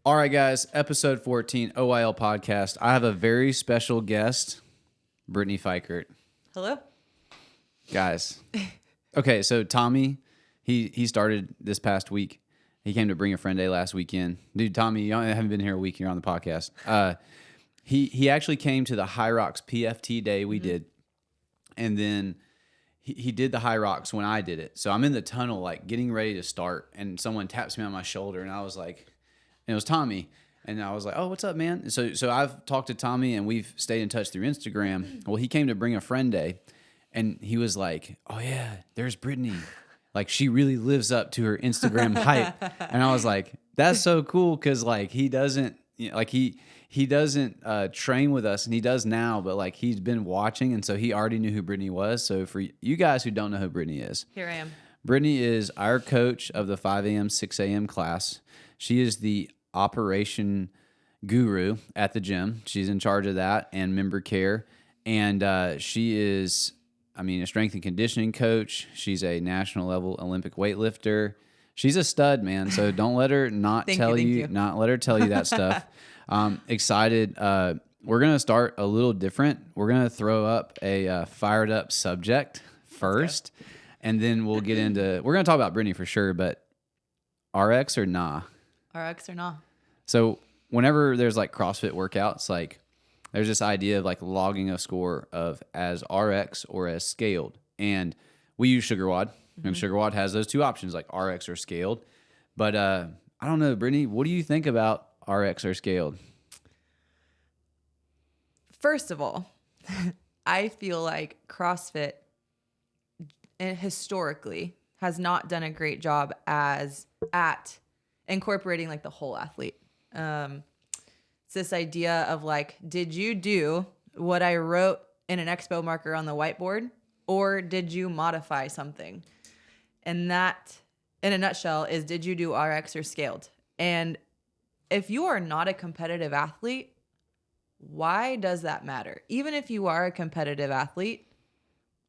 All right, guys, episode 14, OIL podcast. I have a very special guest, Brittany Fikert. Hello. Guys. Okay, so Tommy, he started this past week. He came to Bring a Friend Day last weekend. Dude, Tommy, you haven't been here a week. You're on the podcast. He actually came to the High Rocks PFT day we did. And then he did the High Rocks when I did it. So I'm in the tunnel, like getting ready to start. And someone taps me on my shoulder. And I was like, and it was Tommy. And I was like, oh, what's up, man? So I've talked to Tommy and we've stayed in touch through Instagram. Well, he came to Bring a Friend Day. And he was like, oh, yeah, there's Brittany. Like, she really lives up to her Instagram hype. And I was like, that's so cool because, like, he doesn't, you know, like, he doesn't train with us, and he does now, but, like, he's been watching, and so he already knew who Brittany was. So for you guys who don't know who Brittany is. Here I am. Brittany is our coach of the 5 a.m., 6 a.m. class. She is the operation guru at the gym. She's in charge of that and member care. And she is, I mean, a strength and conditioning coach. She's a national level Olympic weightlifter. She's a stud, man. So don't let her not tell you, not let her tell you that stuff. Excited. We're going to start a little different. We're going to throw up a fired up subject first, and then we'll get into, we're going to talk about Brittany for sure, but RX or nah? RX or nah? So whenever there's like CrossFit workouts, like there's this idea of like logging a score of as RX or as scaled. And we use SugarWOD. And SugarWOD has those two options, like RX or scaled. But I don't know, Brittany, what do you think about RX or scaled? First of all, I feel like CrossFit historically has not done a great job at incorporating like the whole athlete. It's this idea of like, did you do what I wrote in an expo marker on the whiteboard, or did you modify something? And that, in a nutshell, is did you do RX or scaled? And if you are not a competitive athlete, why does that matter? Even if you are a competitive athlete,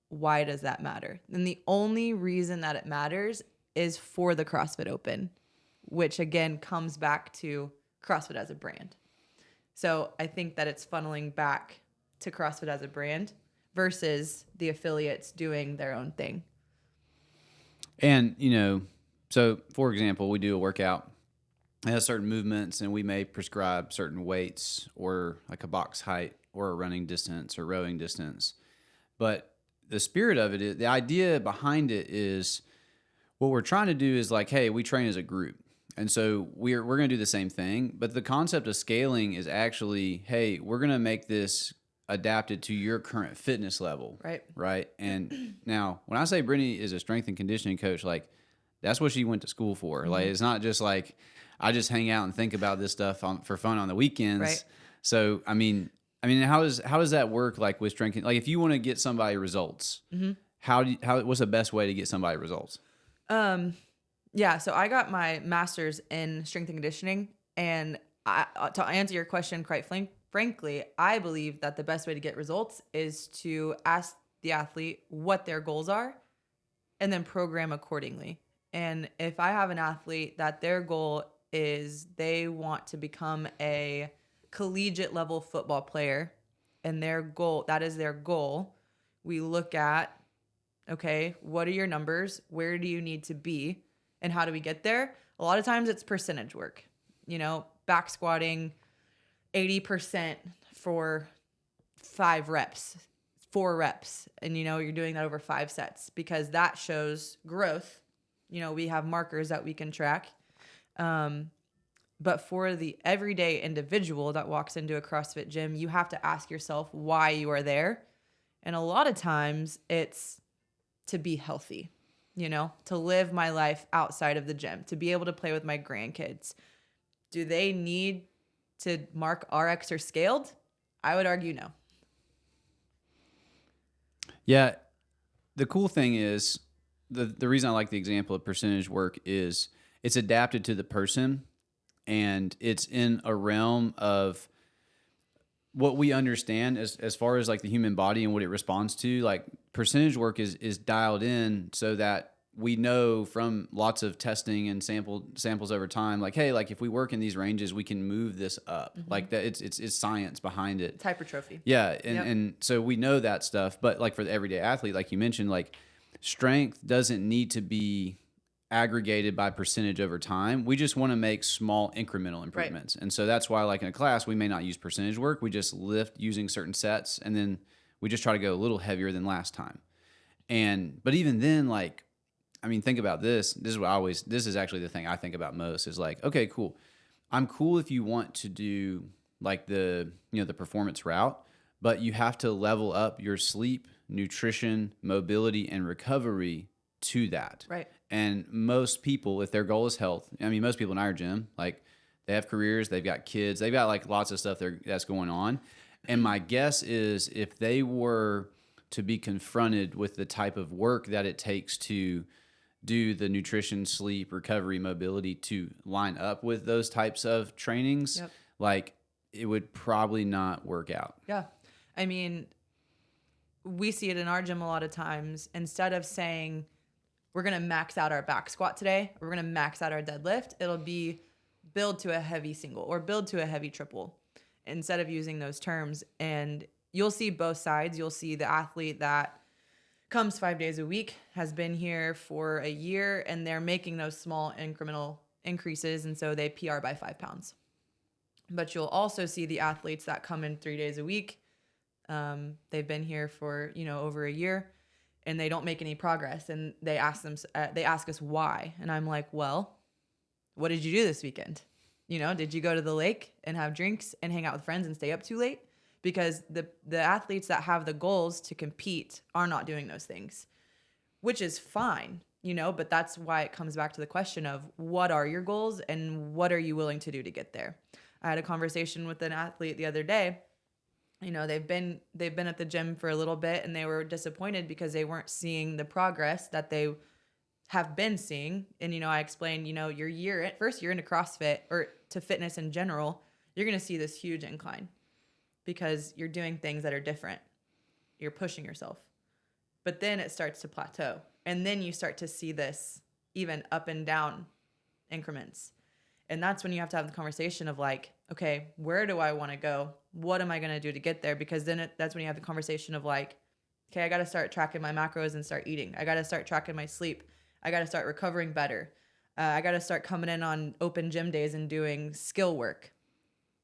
why does that matter? And the only reason that it matters is for the CrossFit Open, which again comes back to CrossFit as a brand. So I think that it's funneling back to CrossFit as a brand versus the affiliates doing their own thing. And, you know, so for example, we do a workout, it has certain movements, and we may prescribe certain weights or like a box height or a running distance or rowing distance. But the spirit of it is, the idea behind it is, what we're trying to do is like, hey, we train as a group. And so we're going to do the same thing. But the concept of scaling is actually, hey, we're going to make this adapted to your current fitness level. Right. And now when I say Brittany is a strength and conditioning coach, like that's what she went to school for. Mm-hmm. Like, it's not just like, I just hang out and think about this stuff for fun on the weekends. Right. So, I mean, how does that work? Like with strength, like if you want to get somebody results, what's the best way to get somebody results? Yeah, so I got my master's in strength and conditioning, and to answer your question quite frankly, I believe that the best way to get results is to ask the athlete what their goals are and then program accordingly. And if I have an athlete that their goal is they want to become a collegiate level football player, and that is their goal, we look at, okay, what are your numbers? Where do you need to be? And how do we get there? A lot of times it's percentage work, you know, back squatting 80% for 5 reps, 4 reps. And, you know, you're doing that over 5 sets because that shows growth. You know, we have markers that we can track. But for the everyday individual that walks into a CrossFit gym, you have to ask yourself why you are there. And a lot of times it's to be healthy. You know, to live my life outside of the gym, to be able to play with my grandkids. Do they need to mark RX or scaled? I would argue no. Yeah. The cool thing is, the reason I like the example of percentage work is it's adapted to the person, and it's in a realm of what we understand as far as like the human body and what it responds to. Like percentage work is dialed in so that we know from lots of testing and samples over time, like, hey, like if we work in these ranges, we can move this up. Like that, it's science behind it. It's hypertrophy. Yeah, and so we know that stuff. But like for the everyday athlete, like you mentioned, like strength doesn't need to be aggregated by percentage over time. We just want to make small incremental improvements. Right. And so that's why, like in a class, we may not use percentage work. We just lift using certain sets, and then we just try to go a little heavier than last time. But even then, like, I mean, think about this. This is actually the thing I think about most is like, okay, cool. I'm cool if you want to do like the performance route, but you have to level up your sleep, nutrition, mobility, and recovery to that. Right. And most people, if their goal is health, I mean, most people in our gym, like they have careers, they've got kids, they've got like lots of stuff that's going on. And my guess is if they were to be confronted with the type of work that it takes to do the nutrition, sleep, recovery, mobility to line up with those types of trainings, like it would probably not work out. Yeah. I mean, we see it in our gym a lot of times. Instead of saying, we're going to max out our back squat today, or we're going to max out our deadlift, it'll be build to a heavy single or build to a heavy triple instead of using those terms. And you'll see both sides. You'll see the athlete that comes 5 days a week, has been here for a year, and they're making those small incremental increases, and so they PR by 5 pounds. But you'll also see the athletes that come in 3 days a week. They've been here for over a year, and they don't make any progress. And they ask us why, and I'm like, well, what did you do this weekend? Did you go to the lake and have drinks and hang out with friends and stay up too late? Because the athletes that have the goals to compete are not doing those things, which is fine, but that's why it comes back to the question of what are your goals and what are you willing to do to get there? I had a conversation with an athlete the other day. They've been at the gym for a little bit, and they were disappointed because they weren't seeing the progress that they have been seeing. And, I explained, your first year into CrossFit or to fitness in general, you're going to see this huge incline because you're doing things that are different. You're pushing yourself. But then it starts to plateau. And then you start to see this even up and down increments. And that's when you have to have the conversation of like, okay, where do I want to go? What am I going to do to get there? Because then that's when you have the conversation of like, okay, I got to start tracking my macros and start eating. I got to start tracking my sleep. I got to start recovering better. I got to start coming in on open gym days and doing skill work.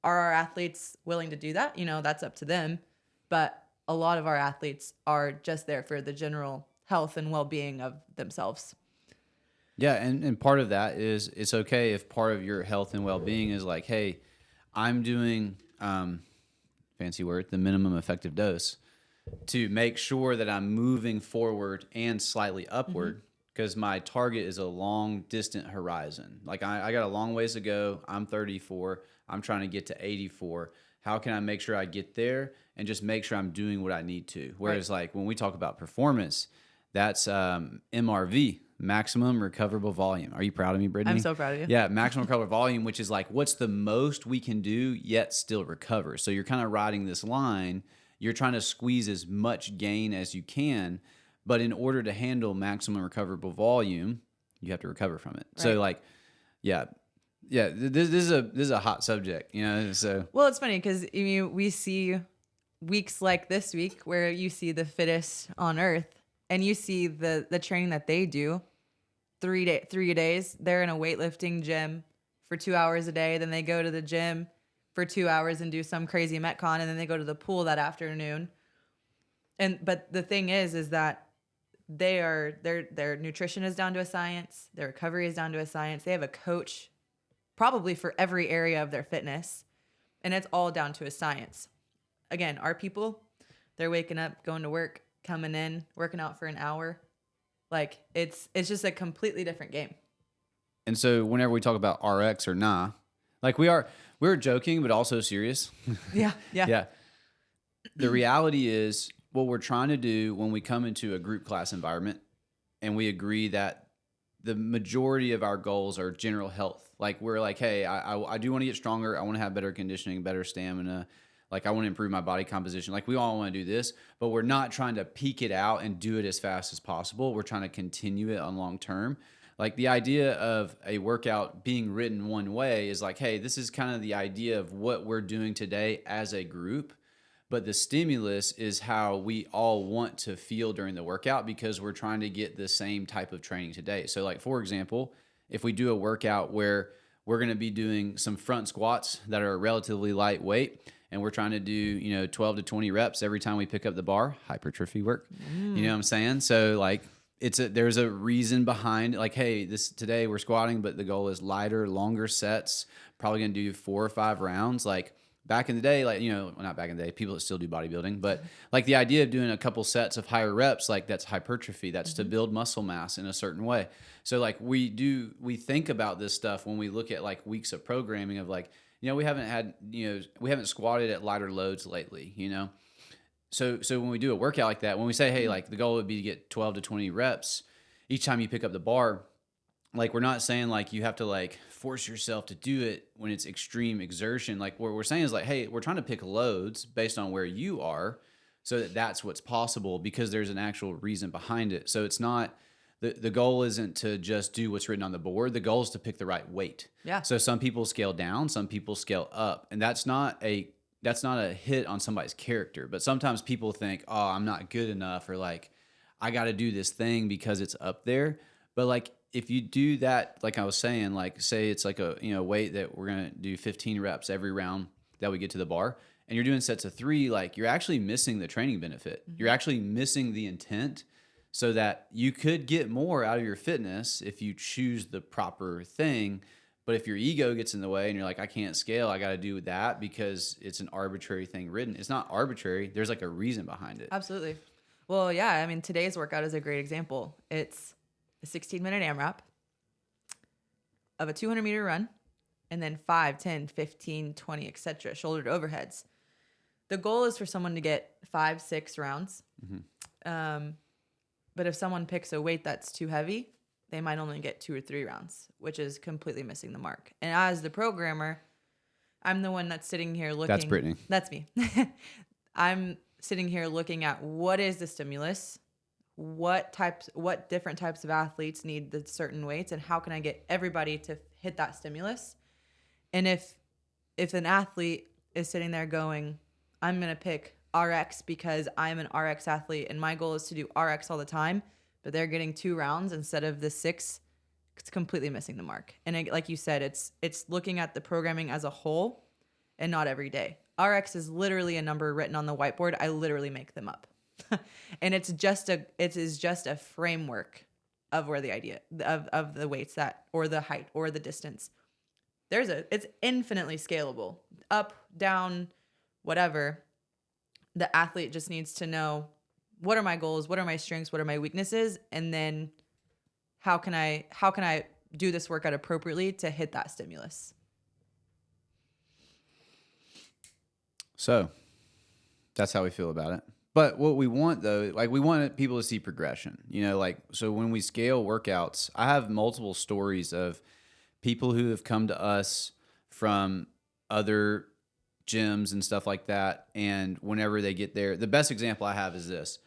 Are our athletes willing to do that? That's up to them. But a lot of our athletes are just there for the general health and well-being of themselves. Yeah, and part of that is it's okay if part of your health and well-being is like, hey, I'm doing, fancy word, the minimum effective dose to make sure that I'm moving forward and slightly upward because my target is a long, distant horizon. Like I got a long ways to go. I'm 34. I'm trying to get to 84. How can I make sure I get there and just make sure I'm doing what I need to? Whereas like when we talk about performance, that's MRV, maximum recoverable volume. Are you proud of me, Brittany? I'm so proud of you. Yeah, maximum recoverable volume, which is like what's the most we can do yet still recover. So you're kind of riding this line. You're trying to squeeze as much gain as you can, but in order to handle maximum recoverable volume, you have to recover from it. Right. So like, yeah, this is a hot subject, So well, it's funny because we see weeks like this week where you see the fittest on earth, and you see the training that they do. 3 days, they're in a weightlifting gym for 2 hours a day. Then they go to the gym for 2 hours and do some crazy Metcon, and then they go to the pool that afternoon. But the thing is that their nutrition is down to a science, their recovery is down to a science. They have a coach probably for every area of their fitness, and it's all down to a science. Again, our people, they're waking up, going to work, coming in, working out for an hour. Like it's just a completely different game. And so whenever we talk about RX or nah, like we're joking, but also serious. Yeah. The reality is what we're trying to do when we come into a group class environment and we agree that the majority of our goals are general health. Like we're like, hey, I do want to get stronger. I want to have better conditioning, better stamina. Like, I want to improve my body composition. Like, we all want to do this, but we're not trying to peak it out and do it as fast as possible. We're trying to continue it on long term. Like, the idea of a workout being written one way is like, hey, this is kind of the idea of what we're doing today as a group. But the stimulus is how we all want to feel during the workout, because we're trying to get the same type of training today. So, like, for example, if we do a workout where we're going to be doing some front squats that are relatively lightweight, and we're trying to do, 12 to 20 reps every time we pick up the bar, hypertrophy work. You know what I'm saying? So, like, there's a reason behind, like, hey, today we're squatting, but the goal is lighter, longer sets, probably going to do 4 or 5 rounds. Like, back in the day, like, well, not back in the day, people that still do bodybuilding, but like the idea of doing a couple sets of higher reps, like, that's hypertrophy, that's to build muscle mass in a certain way. So, like, we think about this stuff when we look at, like, weeks of programming of, like, we haven't squatted at lighter loads lately, So when we do a workout like that, when we say, hey, like, the goal would be to get 12 to 20 reps each time you pick up the bar, like, we're not saying, like, you have to, like, force yourself to do it when it's extreme exertion. Like, what we're saying is, like, hey, we're trying to pick loads based on where you are, so that's what's possible, because there's an actual reason behind it. So it's not, the goal isn't to just do what's written on the board. The goal is to pick the right weight. Yeah. So some people scale down, some people scale up, and that's not a hit on somebody's character. But sometimes people think, oh, I'm not good enough, or, like, I got to do this thing because it's up there. But, like, if you do that, like I was saying, like, say it's like a weight that we're going to do 15 reps every round that we get to the bar, and you're doing sets of 3, like, you're actually missing the training benefit. You're actually missing the intent, so that you could get more out of your fitness if you choose the proper thing. But if your ego gets in the way and you're like, I can't scale, I got to do that because it's an arbitrary thing written. It's not arbitrary. There's, like, a reason behind it. Absolutely. Well, yeah, I mean, today's workout is a great example. It's a 16-minute AMRAP of a 200-meter run, and then 5, 10, 15, 20, etc. shoulder to overheads. The goal is for someone to get 5, 6 rounds. But if someone picks a weight that's too heavy, they might only get 2 or 3 rounds, which is completely missing the mark. And as the programmer, I'm the one that's sitting here looking. That's Brittany. That's me. I'm sitting here looking at what is the stimulus, what different types of athletes need the certain weights, and how can I get everybody to hit that stimulus. And if an athlete is sitting there going, I'm going to pick RX because I'm an RX athlete and my goal is to do RX all the time, but they're getting 2 rounds instead of the 6, it's completely missing the mark. And like you said, it's looking at the programming as a whole and not every day. RX is literally a number written on the whiteboard. I literally make them up. And it is just a framework of where the idea of the weights or the height or the distance. It's infinitely scalable. Up, down, whatever. The athlete just needs to know, what are my goals? What are my strengths? What are my weaknesses? And then how can I do this workout appropriately to hit that stimulus? So that's how we feel about it. But what we want, though, like, we want people to see progression, like, so when we scale workouts, I have multiple stories of people who have come to us from other gyms and stuff like that. And whenever they get there, the best example I have is this,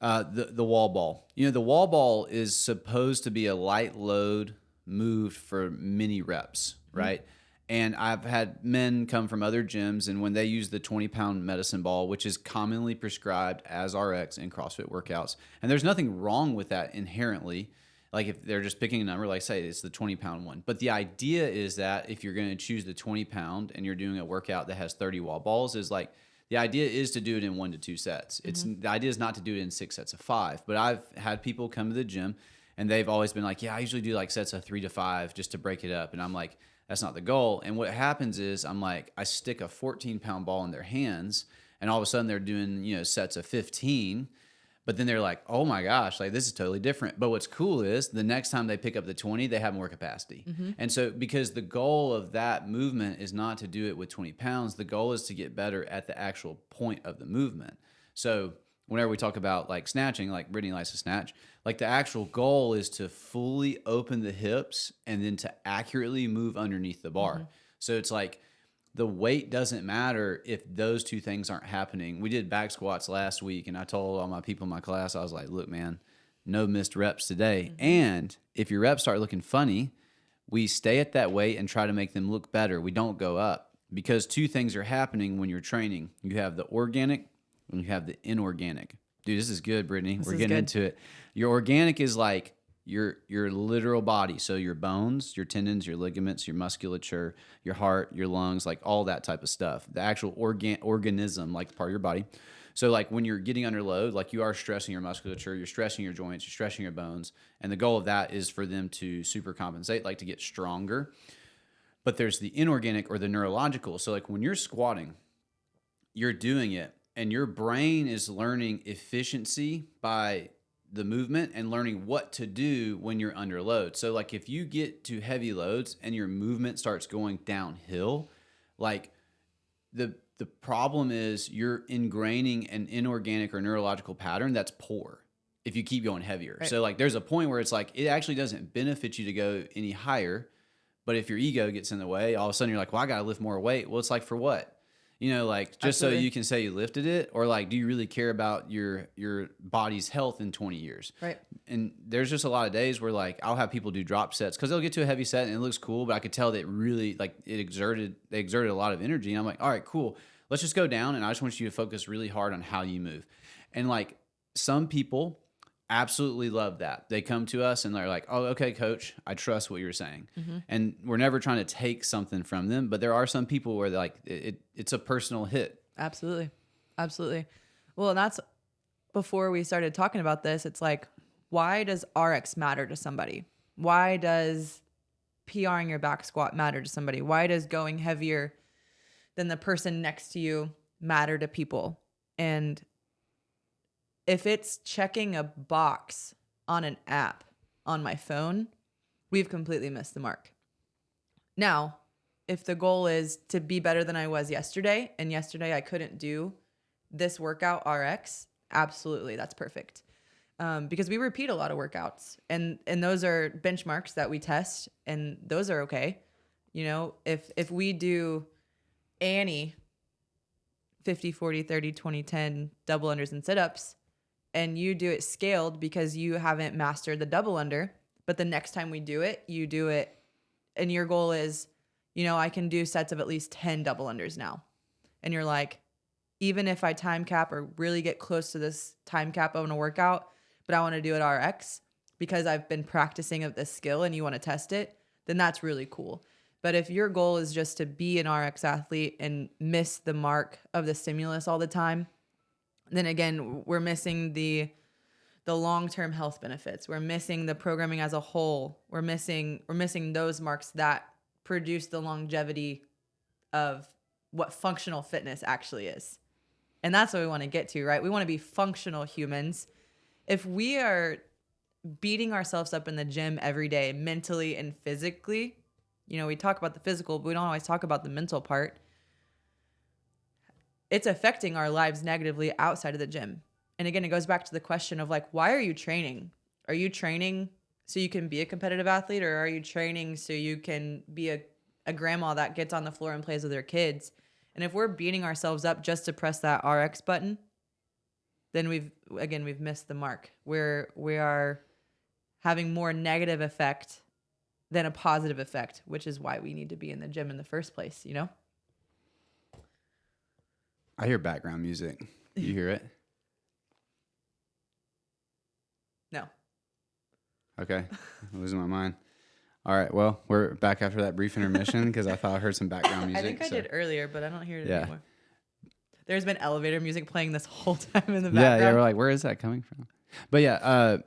the wall ball. The wall ball is supposed to be a light load moved for many reps, right? And I've had men come from other gyms, and when they use the 20-pound medicine ball, which is commonly prescribed as RX in CrossFit workouts, and there's nothing wrong with that inherently. Like, if they're just picking a number, like, say it's the 20-pound one. But the idea is that if you're going to choose the 20-pound and you're doing a workout that has 30 wall balls, is like, the idea is to do it in 1 to 2 sets. The idea is not to do it in 6 sets of 5. But I've had people come to the gym and they've always been like, yeah, I usually do like sets of 3 to 5 just to break it up. And I'm like, that's not the goal. And what happens is, I'm like, I stick a 14-pound ball in their hands, and all of a sudden they're doing, sets of 15. But then they're like, oh my gosh, like, this is totally different. But what's cool is the next time they pick up the 20, they have more capacity. And so, because the goal of that movement is not to do it with 20 pounds, the goal is to get better at the actual point of the movement. So whenever we talk about, like, snatching, like Brittany likes to snatch, like, the actual goal is to fully open the hips and then to accurately move underneath the bar. So it's like, the weight doesn't matter if those two things aren't happening. We did back squats last week, and I told all my people in my class, I was like, look, man, no missed reps today. And if your reps start looking funny, we stay at that weight and try to make them look better. We don't go up, because two things are happening when you're training. You have the organic and you have the inorganic. Dude, this is good, Brittany. We're getting into it. Your organic is like your literal body. So your bones, your tendons, your ligaments, your musculature, your heart, your lungs, like all that type of stuff. The actual organism, like part of your body. So like when you're getting under load, like you are stressing your musculature, you're stressing your joints, you're stressing your bones. And the goal of that is for them to super compensate, like to get stronger. But there's the inorganic or the neurological. So like when you're squatting, you're doing it and your brain is learning efficiency by the movement and learning what to do when you're under load. So like if you get to heavy loads and your movement starts going downhill, like the problem is you're ingraining an inorganic or neurological pattern that's poor if you keep going heavier. Right. So like there's a point where it's like it actually doesn't benefit you to go any higher, but if your ego gets in the way, all of a sudden you're like, well, I got to lift more weight. Well, it's like for what? You know, like just Absolutely. So you can say you lifted it, or like, do you really care about your body's health in 20 years? Right. And there's just a lot of days where like I'll have people do drop sets because they'll get to a heavy set and it looks cool, but I could tell that really like they exerted a lot of energy. And I'm like, all right, cool. Let's just go down. And I just want you to focus really hard on how you move. And like some people absolutely love that. They come to us and they're like, oh, okay, coach, I trust what you're saying. Mm-hmm. And we're never trying to take something from them, but there are some people where they're like, it's a personal hit. Absolutely. Absolutely. Well, and that's before we started talking about this. It's like, why does RX matter to somebody? Why does PRing your back squat matter to somebody? Why does going heavier than the person next to you matter to people? And if it's checking a box on an app on my phone, we've completely missed the mark. Now, if the goal is to be better than I was yesterday, and yesterday I couldn't do this workout RX, absolutely, that's perfect. Because we repeat a lot of workouts, and those are benchmarks that we test, and those are okay. You know, if we do Annie 50, 40, 30, 20, 10 double unders and sit-ups, and you do it scaled because you haven't mastered the double under, but the next time we do it, you do it, and your goal is, you know, I can do sets of at least 10 double unders now. And you're like, even if I time cap or really get close to this time cap of a workout, but I want to do it RX because I've been practicing of this skill and you want to test it, then that's really cool. But if your goal is just to be an RX athlete and miss the mark of the stimulus all the time, then again, we're missing the long-term health benefits. We're missing the programming as a whole. We're missing those marks that produce the longevity of what functional fitness actually is. And that's what we want to get to, right? We want to be functional humans. If we are beating ourselves up in the gym every day, mentally and physically, you know, we talk about the physical, but we don't always talk about the mental part. It's affecting our lives negatively outside of the gym. And again, it goes back to the question of like, why are you training? Are you training so you can be a competitive athlete, or are you training so you can be a grandma that gets on the floor and plays with her kids? And if we're beating ourselves up just to press that RX button, then we've missed the mark. We are having more negative effect than a positive effect, which is why we need to be in the gym in the first place, you know? I hear background music. You hear it? No. Okay. I'm losing my mind. All right. Well, we're back after that brief intermission because I thought I heard some background music. I think I did earlier, but I don't hear it anymore. There's been elevator music playing this whole time in the background. Yeah, we're like, where is that coming from? But yeah,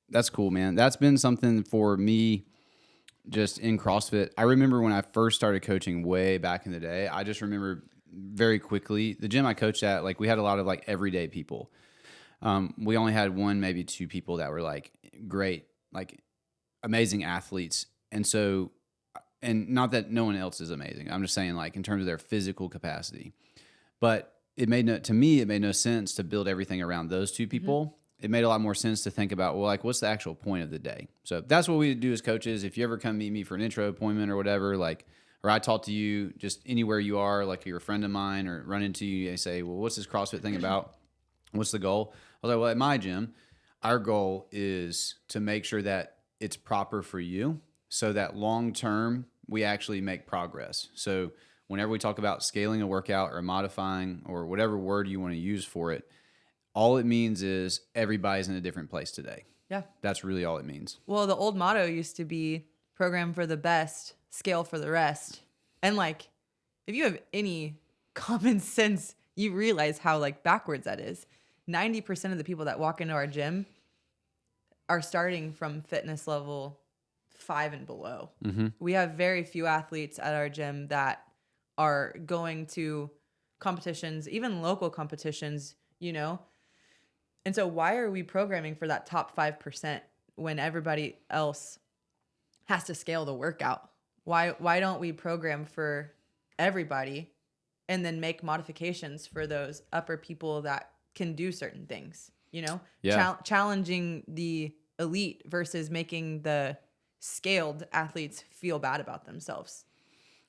that's cool, man. That's been something for me just in CrossFit. I remember when I first started coaching way back in the day, I just remember very quickly, the gym I coached at, like we had a lot of like everyday people. We only had one, maybe two people that were like great, like amazing athletes. And so, and not that no one else is amazing. I'm just saying like in terms of their physical capacity, but it made no sense to build everything around those two people. Mm-hmm. It made a lot more sense to think about, well, like what's the actual point of the day? So that's what we do as coaches. If you ever come meet me for an intro appointment or whatever, like or I talk to you just anywhere you are, like you're a friend of mine, or run into you and say, well, what's this CrossFit thing about? What's the goal? I was like, well, at my gym, our goal is to make sure that it's proper for you so that long term we actually make progress. So whenever we talk about scaling a workout or modifying or whatever word you want to use for it, all it means is everybody's in a different place today. Yeah. That's really all it means. Well, the old motto used to be program for the best, scale for the rest. And like, if you have any common sense, you realize how like backwards that is. 90% of the people that walk into our gym are starting from fitness level 5 and below. Mm-hmm. We have very few athletes at our gym that are going to competitions, even local competitions, you know? And so why are we programming for that top 5% when everybody else has to scale the workout? Why don't we program for everybody and then make modifications for those upper people that can do certain things, you know? Yeah. Challenging the elite versus making the scaled athletes feel bad about themselves.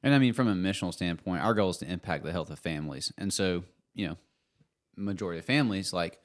And I mean, from a missional standpoint, our goal is to impact the health of families. And so, you know, majority of families, like,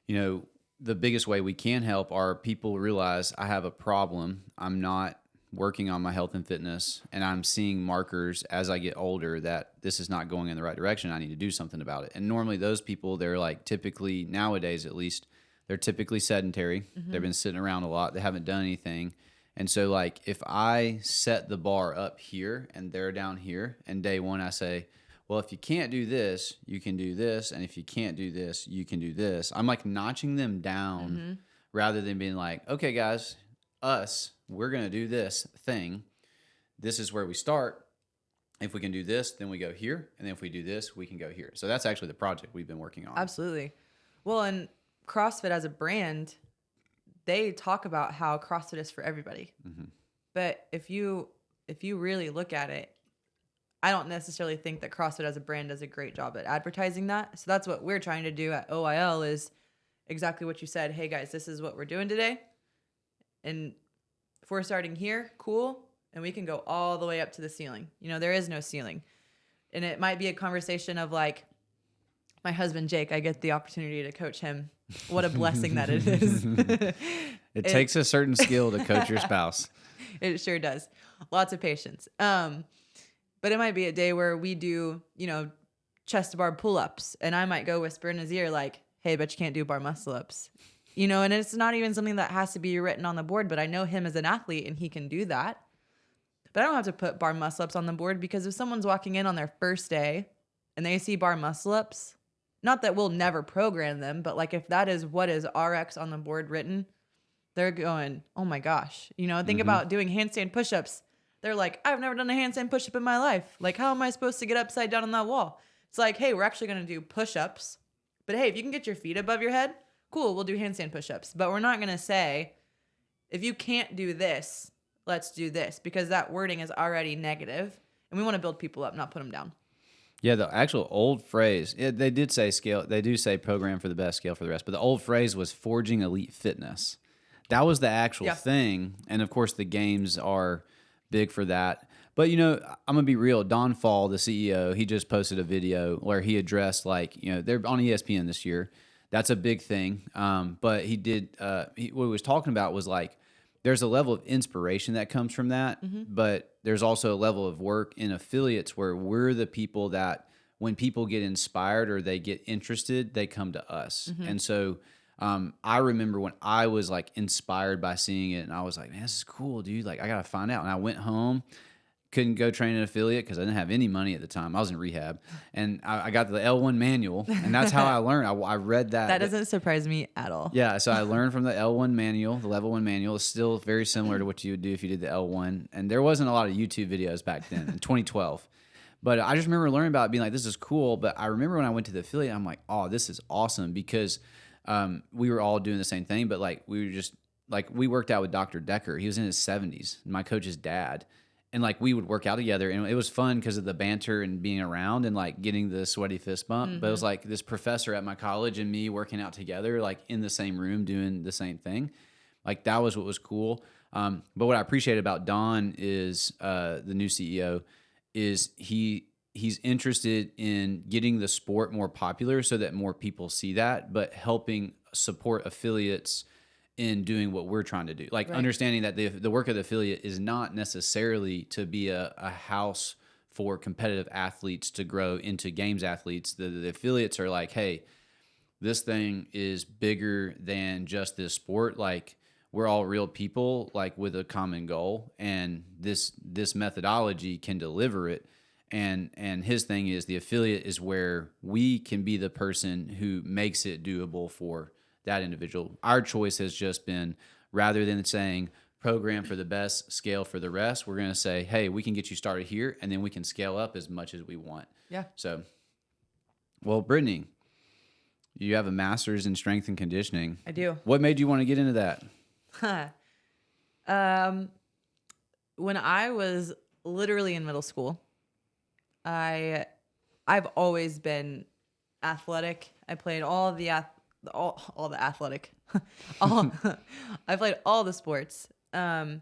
you know, the biggest way we can help are people realize I have a problem. I'm not working on my health and fitness, and I'm seeing markers as I get older that this is not going in the right direction. I need to do something about it. And normally those people, they're like typically, nowadays at least, they're typically sedentary. Mm-hmm. They've been sitting around a lot. They haven't done anything. And so like if I set the bar up here and they're down here, and day one I say, well, if you can't do this, you can do this. And if you can't do this, you can do this. I'm like notching them down rather than being like, okay, guys, we're going to do this thing. This is where we start. If we can do this, then we go here. And then if we do this, we can go here. So that's actually the project we've been working on. Absolutely. Well, and CrossFit as a brand, they talk about how CrossFit is for everybody. Mm-hmm. But if you really look at it, I don't necessarily think that CrossFit as a brand does a great job at advertising that. So that's what we're trying to do at OIL is exactly what you said. Hey guys, this is what we're doing today. And if we're starting here, cool. And we can go all the way up to the ceiling. You know, there is no ceiling. And it might be a conversation of like, my husband, Jake, I get the opportunity to coach him. What a blessing that it is. It takes a certain skill to coach your spouse. It sure does. Lots of patience. But it might be a day where we do, you know, chest to bar pull-ups. And I might go whisper in his ear like, hey, but you can't do bar muscle-ups. You know, and it's not even something that has to be written on the board, but I know him as an athlete and he can do that. But I don't have to put bar muscle-ups on the board because if someone's walking in on their first day and they see bar muscle-ups, not that we'll never program them, but like if that is what is RX on the board written, they're going, oh my gosh. You know, think about doing handstand push-ups. They're like, I've never done a handstand push-up in my life. Like, how am I supposed to get upside down on that wall? It's like, hey, we're actually going to do push-ups. But hey, if you can get your feet above your head, cool, we'll do handstand push-ups. But we're not going to say, if you can't do this, let's do this. Because that wording is already negative. And we want to build people up, not put them down. Yeah, the actual old phrase, they did say scale. They do say program for the best, scale for the rest. But the old phrase was forging elite fitness. That was the actual thing. And of course, the games are big for that. But, you know, I'm going to be real. Don Fall, the CEO, he just posted a video where he addressed, like, you know, they're on ESPN this year. That's a big thing. But he did, what he was talking about was like, there's a level of inspiration that comes from that. But there's also a level of work in affiliates where we're the people that when people get inspired or they get interested, they come to us. And so I remember when I was like inspired by seeing it and I was like, man, this is cool, dude. Like I got to find out. And I went home, couldn't go train an affiliate because I didn't have any money at the time. I was in rehab and I got the L1 manual and that's how I learned. I read that. That doesn't surprise me at all. Yeah. So I learned from the L1 manual, the level 1 manual. It's still very similar to what you would do if you did the L1. And there wasn't a lot of YouTube videos back then in 2012. But I just remember learning about it, being like, this is cool. But I remember when I went to the affiliate, I'm like, oh, this is awesome because we were all doing the same thing, but like we were just like we worked out with Dr. Decker. He was in his 70s, my coach's dad, and like we would work out together, and it was fun because of the banter and being around and like getting the sweaty fist bump. But it was like this professor at my college and me working out together, like in the same room doing the same thing. Like that was what was cool. But what I appreciate about Don is the new CEO is he's interested in getting the sport more popular so that more people see that, but helping support affiliates in doing what we're trying to do. Like understanding that the work of the affiliate is not necessarily to be a house for competitive athletes to grow into games athletes. The affiliates are like, hey, this thing is bigger than just this sport. Like, we're all real people, like with a common goal, and this methodology can deliver it. And his thing is the affiliate is where we can be the person who makes it doable for that individual. Our choice has just been, rather than saying program for the best, scale for the rest, we're going to say, hey, we can get you started here, and then we can scale up as much as we want. Yeah. So, well, Brittany, you have a master's in strength and conditioning. I do. What made you want to get into that? When I was literally in middle school, I've always been athletic. I played all the athletic, I played all the sports. But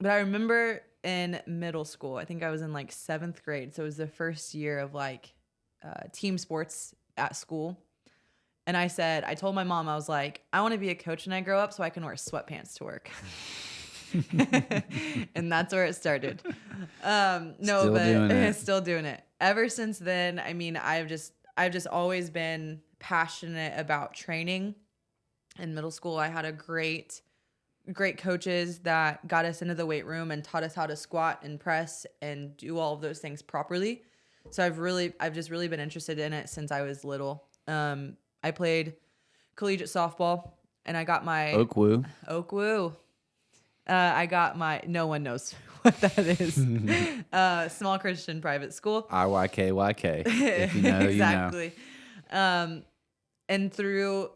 I remember in middle school, I think I was in like 7th grade. So it was the first year of like team sports at school. And I told my mom, I was like, I want to be a coach when I grow up so I can wear sweatpants to work. And that's where it started. Still doing it. Ever since then, I mean, I've just always been passionate about training. In middle school, I had a great coaches that got us into the weight room and taught us how to squat and press and do all of those things properly. So I've just really been interested in it since I was little. I played collegiate softball and I got my Oak Woo. I got my, no one knows what that is. Small Christian private school. IYKYK. If you know, exactly. You know. And through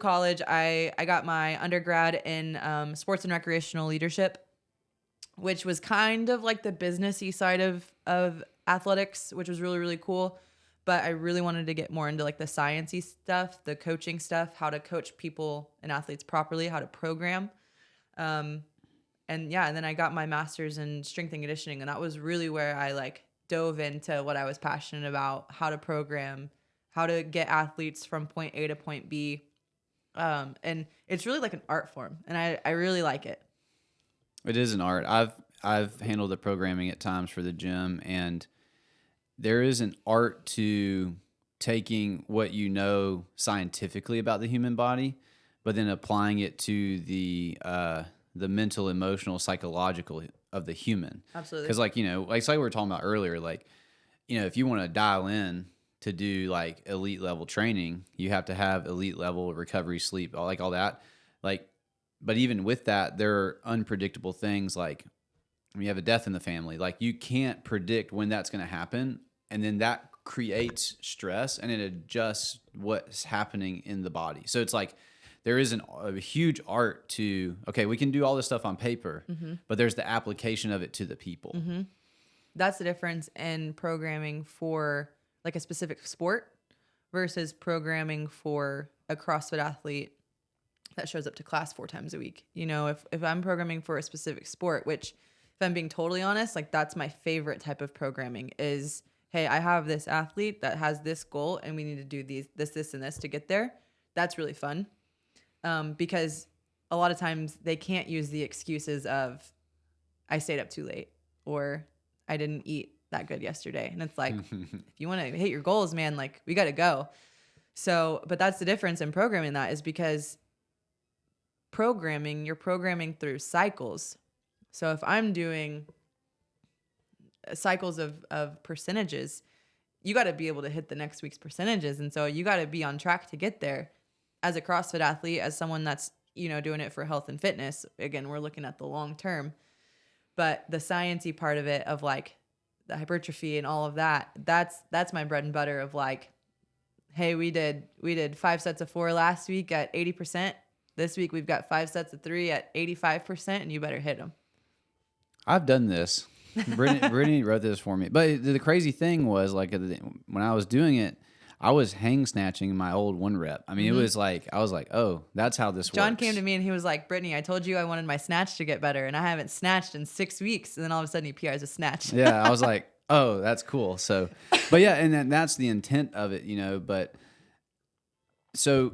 college, I got my undergrad in sports and recreational leadership, which was kind of like the businessy side of athletics, which was really, really cool. But I really wanted to get more into like the sciencey stuff, the coaching stuff, how to coach people and athletes properly, how to program. And then I got my master's in strength and conditioning, and that was really where I like dove into what I was passionate about, how to program, how to get athletes from point A to point B. And it's really like an art form, and I really like it. It is an art. I've handled the programming at times for the gym, and there is an art to taking what you know scientifically about the human body, but then applying it to the mental, emotional, psychological of the human. Absolutely. Because like we were talking about earlier, like if you want to dial in to do like elite level training, you have to have elite level recovery, sleep, all that. Like, but even with that, there are unpredictable things like when you have a death in the family, like you can't predict when that's going to happen. And then that creates stress and it adjusts what's happening in the body. So it's like there is a huge art to, okay, we can do all this stuff on paper, but there's the application of it to the people. Mm-hmm. That's the difference in programming for like a specific sport versus programming for a CrossFit athlete that shows up to class 4 times a week. If I'm programming for a specific sport, which if I'm being totally honest, like that's my favorite type of programming is, hey, I have this athlete that has this goal and we need to do this, and this to get there. That's really fun. Because a lot of times they can't use the excuses of I stayed up too late or I didn't eat that good yesterday. And it's like, if you want to hit your goals, man, like we got to go. So, but that's the difference in programming that is because you're programming through cycles. So if I'm doing cycles of percentages, you got to be able to hit the next week's percentages. And so you got to be on track to get there. As a CrossFit athlete, as someone that's, doing it for health and fitness, again, we're looking at the long term. But the sciencey part of it, of like the hypertrophy and all of that, that's my bread and butter of like, hey, we did 5 sets of 4 last week at 80%. This week we've got 5 sets of 3 at 85%, and you better hit them. I've done this. Brittany wrote this for me. But the crazy thing was like when I was doing it, I was hang snatching my old 1 rep. I mean, it was like, I was like, oh, that's how this works. John came to me and he was like, Brittany, I told you I wanted my snatch to get better, and I haven't snatched in 6 weeks. And then all of a sudden he PRs a snatch. Yeah, I was like, oh, that's cool. So, but yeah, and that's the intent of it, but so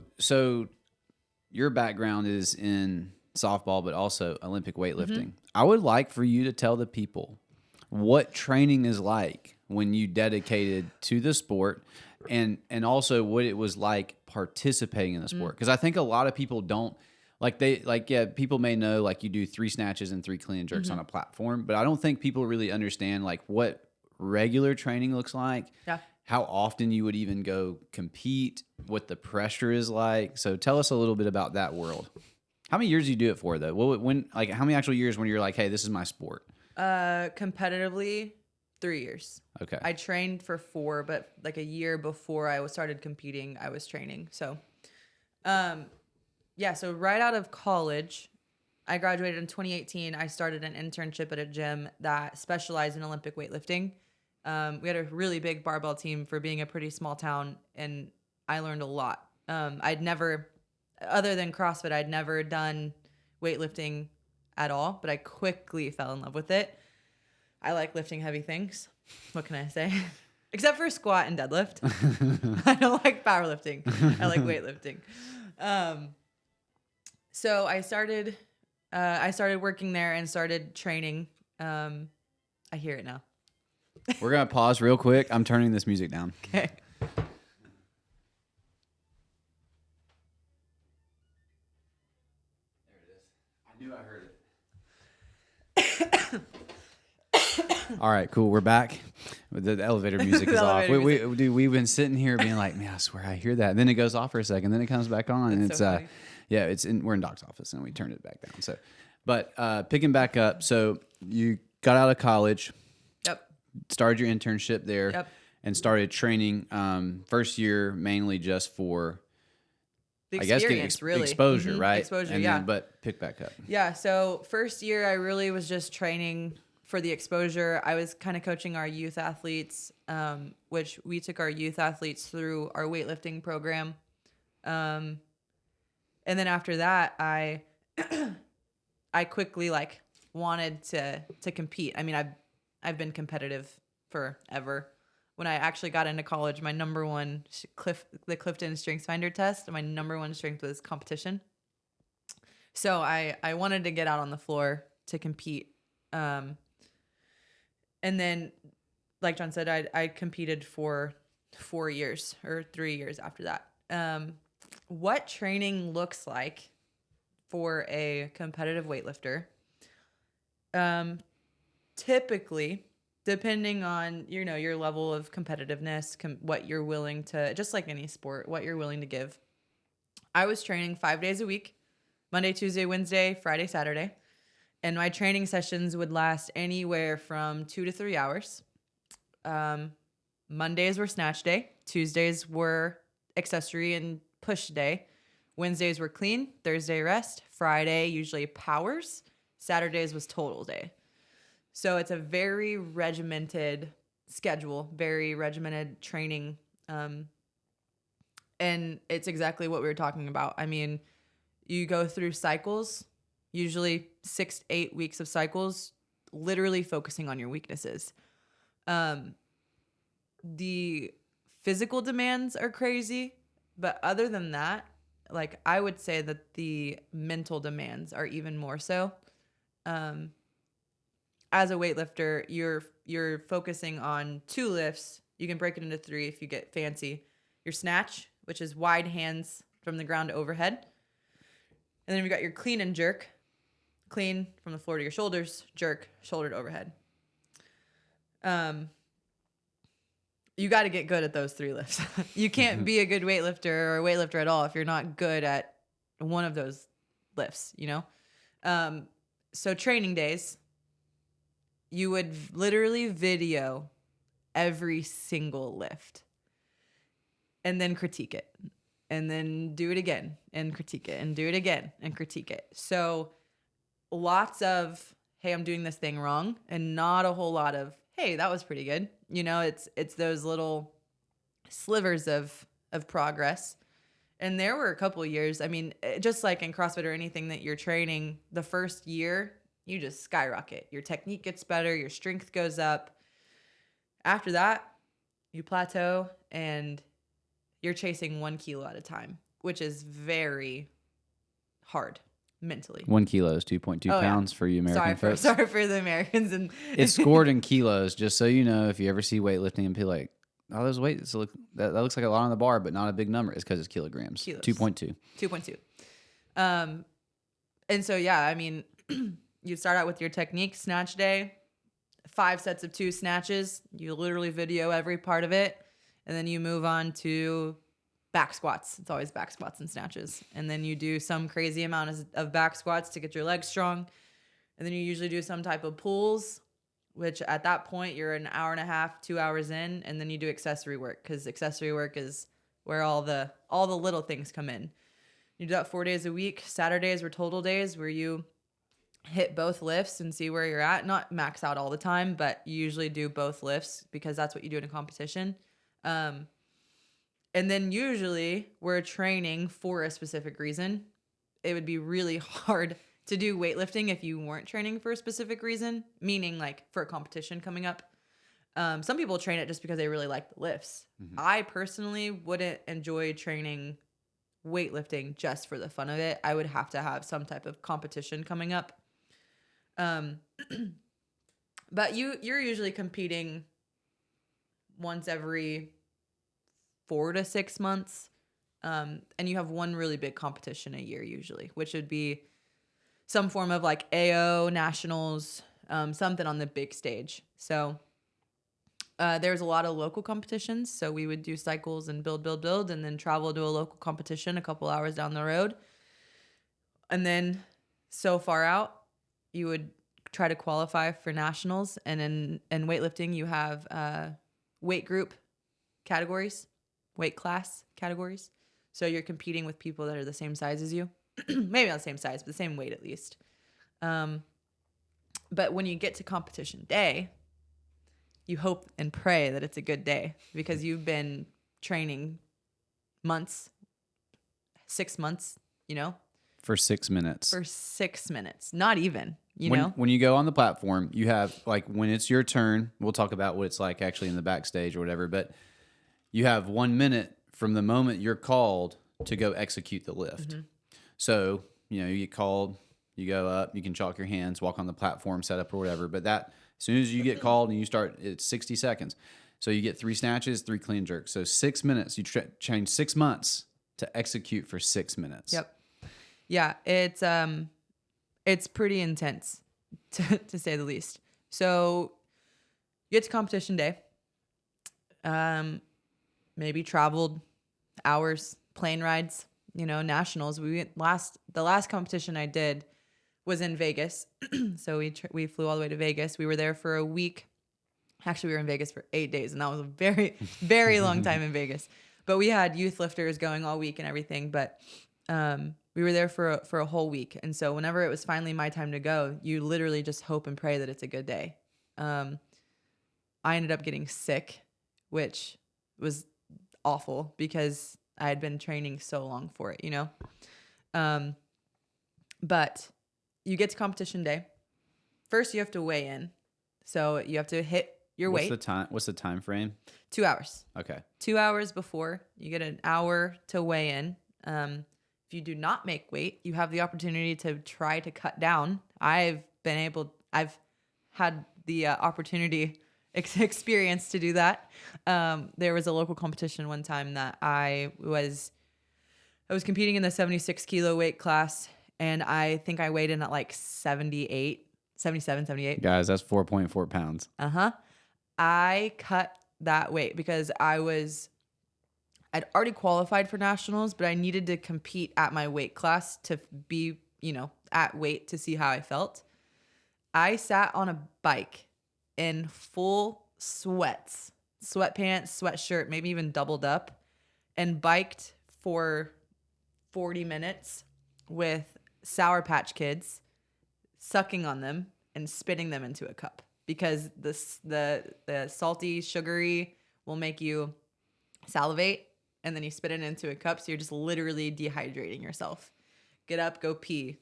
your background is in softball, but also Olympic weightlifting. I would like for you to tell the people what training is like when you dedicated to the sport, and also what it was like participating in the sport. Because I think a lot of people don't people may know like you do 3 snatches and 3 clean and jerks on a platform, but I don't think people really understand like what regular training looks like. Yeah. How often you would even go compete, what the pressure is like. So tell us a little bit about that world. How many years do you do it for though? How many actual years when you're like, hey, this is my sport? Competitively, 3 years. Okay. I trained for 4, but like a year before I started competing, I was training. So, so right out of college, I graduated in 2018. I started an internship at a gym that specialized in Olympic weightlifting. We had a really big barbell team for being a pretty small town, and I learned a lot. I'd never, other than CrossFit, I'd never done weightlifting at all, but I quickly fell in love with it. I like lifting heavy things. What can I say? Except for squat and deadlift. I don't like powerlifting. I like weightlifting. So I started working there and started training. I hear it now. We're going to pause real quick. I'm turning this music down. Okay. There it is. I knew I heard it. All right, cool. We're back. The elevator music is off. We've been sitting here being like, man, I swear I hear that. And then it goes off for a second. Then it comes back on. And it's, so we're in Doc's office and we turned it back down. So, but picking back up. So you got out of college. Yep. Started your internship there. Yep. And started training first year mainly just for, The I guess, really. exposure, right? Exposure, and yeah. Then, but pick back up. Yeah, so first year I really was just training for the exposure. I was kind of coaching our youth athletes, which we took our youth athletes through our weightlifting program. And then after that, I quickly wanted to compete. I mean, I've been competitive forever. When I actually got into college, my number one the Clifton StrengthsFinder test, my number one strength was competition. So I wanted to get out on the floor to compete. And then, like John said, I competed for 4 years or 3 years after that. What training looks like for a competitive weightlifter? Typically, depending on, your level of competitiveness, what you're willing to, just like any sport, what you're willing to give. I was training 5 days a week, Monday, Tuesday, Wednesday, Friday, Saturday. And my training sessions would last anywhere from 2 to 3 hours. Mondays were snatch day. Tuesdays were accessory and push day. Wednesdays were clean. Thursday rest. Friday usually powers. Saturdays was total day. So it's a very regimented schedule, very regimented training. And it's exactly what we were talking about. I mean, you go through cycles, usually 6 to 8 weeks of cycles, literally focusing on your weaknesses. The physical demands are crazy, but other than that, I would say that the mental demands are even more so. As a weightlifter, you're focusing on 2 lifts. You can break it into 3 if you get fancy. Your snatch, which is wide hands from the ground to overhead. And then you've got your clean and jerk. Clean from the floor to your shoulders, jerk, shoulder to overhead. You got to get good at those 3 lifts. You can't be a good weightlifter or a weightlifter at all if you're not good at one of those lifts, So training days, you would literally video every single lift and then critique it and then do it again and critique it and do it again and critique it. So lots of, hey, I'm doing this thing wrong, and not a whole lot of, hey, that was pretty good. It's those little slivers of progress. And there were a couple of years. I mean, just like in CrossFit or anything that you're training, the first year you just skyrocket. Your technique gets better, your strength goes up. After that, you plateau and you're chasing 1 kilo at a time, which is very hard mentally. 1 kilo is 2.2 pounds for you American folks. Sorry for the Americans. And it's scored in kilos, just so you know. If you ever see weightlifting and people like, oh, those weights look that looks like a lot on the bar, but not a big number. It's because it's kilograms. 2.2. 2.2. And so yeah, I mean, you start out with your technique, snatch day, 5 sets of 2 snatches. You literally video every part of it, and then you move on to back squats. It's always back squats and snatches. And then you do some crazy amount of back squats to get your legs strong. And then you usually do some type of pulls, which at that point you're an hour and a half, 2 hours in. And then you do accessory work, because accessory work is where all the little things come in. You do that 4 days a week. Saturdays were total days where you hit both lifts and see where you're at. Not max out all the time, but you usually do both lifts because that's what you do in a competition. And then usually we're training for a specific reason. It would be really hard to do weightlifting if you weren't training for a specific reason, meaning like for a competition coming up. Some people train it just because they really like the lifts. Mm-hmm. I personally wouldn't enjoy training weightlifting just for the fun of it. I would have to have some type of competition coming up. But you're usually competing once every 4 to 6 months. And you have one really big competition a year usually, which would be some form of like AO, nationals, something on the big stage. So there's a lot of local competitions. So we would do cycles and build, and then travel to a local competition a couple hours down the road. And then so far out, you would try to qualify for nationals. And in weightlifting, you have weight group categories, weight class categories. So you're competing with people that are the same size as you. Maybe not the same size, but the same weight at least. But when you get to competition day, you hope and pray that it's a good day because you've been training months, 6 months, For 6 minutes. For 6 minutes. Not even, When you go on the platform, you have, like, when it's your turn, we'll talk about what it's like actually in the backstage or whatever, but you have 1 minute from the moment you're called to go execute the lift. Mm-hmm. So, you get called, you go up, you can chalk your hands, walk on the platform, set up or whatever. But that, as soon as you get called and you start, it's 60 seconds. So you get 3 snatches, 3 clean jerks. So 6 minutes, you train 6 months to execute for 6 minutes. Yep. Yeah, it's pretty intense to say the least. So you get to competition day. Maybe traveled hours, plane rides, nationals. The last competition I did was in Vegas. So we flew all the way to Vegas. We were there for a week. Actually, we were in Vegas for 8 days, and that was a very, very long time in Vegas. But we had youth lifters going all week and everything. But we were there for a whole week. And so whenever it was finally my time to go, you literally just hope and pray that it's a good day. I ended up getting sick, which was awful because I had been training so long for it, But you get to competition day. First, you have to weigh in. So you have to hit your weight. What's the time frame? 2 hours. Okay. 2 hours before. You get an hour to weigh in. If you do not make weight, you have the opportunity to try to cut down. I've had the opportunity experience to do that. There was a local competition one time that I was competing in the 76 kilo weight class, and I think I weighed in at like 77, 78. Guys, that's 4.4 pounds. I cut that weight because I'd already qualified for nationals, but I needed to compete at my weight class to be, at weight to see how I felt. I sat on a bike in full sweats, sweatpants, sweatshirt, maybe even doubled up, and biked for 40 minutes with Sour Patch Kids, sucking on them and spitting them into a cup because the salty, sugary will make you salivate, and then you spit it into a cup. So you're just literally dehydrating yourself. Get up, go pee,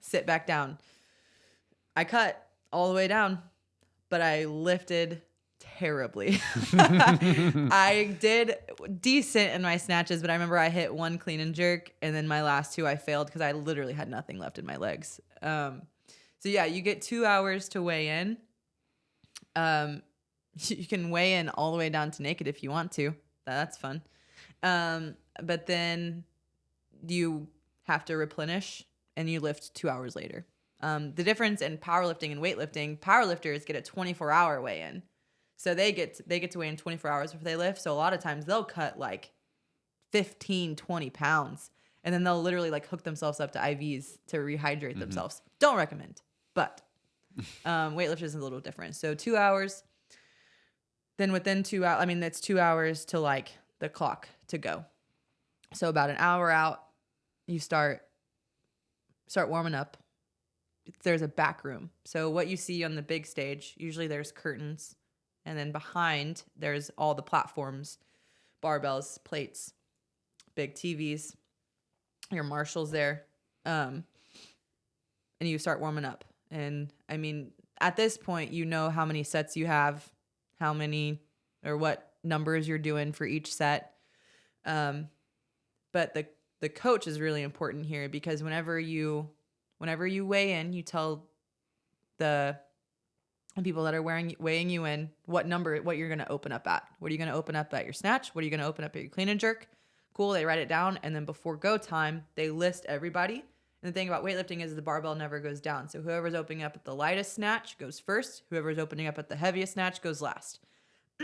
sit back down. I cut all the way down, but I lifted terribly. I did decent in my snatches, but I remember I hit one clean and jerk, and then my last two I failed because I literally had nothing left in my legs. So yeah, you get 2 hours to weigh in. You can weigh in all the way down to naked if you want to. That's fun. But then you have to replenish and you lift 2 hours later. The difference in powerlifting and weightlifting, powerlifters get a 24-hour weigh-in. So they get to weigh in 24 hours before they lift. So a lot of times they'll cut like 15, 20 pounds, and then they'll literally like hook themselves up to IVs to rehydrate themselves. Don't recommend, but weightlifters is a little different. So 2 hours, then within 2 hours, I mean, that's 2 hours to like the clock to go. So about an hour out, you start warming up. There's a back room. So what you see on the big stage, usually there's curtains, and then behind there's all the platforms, barbells, plates, big TVs, your marshals there. And you start warming up. And I mean, at this point, you know how many sets you have, how many or what numbers you're doing for each set. But the coach is really important here, because whenever you weigh in, you tell the people that are weighing you in what you're going to open up at. What are you going to open up at your snatch? What are you going to open up at your clean and jerk? Cool. They write it down. And then before go time, they list everybody. And the thing about weightlifting is the barbell never goes down. So whoever's opening up at the lightest snatch goes first. Whoever's opening up at the heaviest snatch goes last.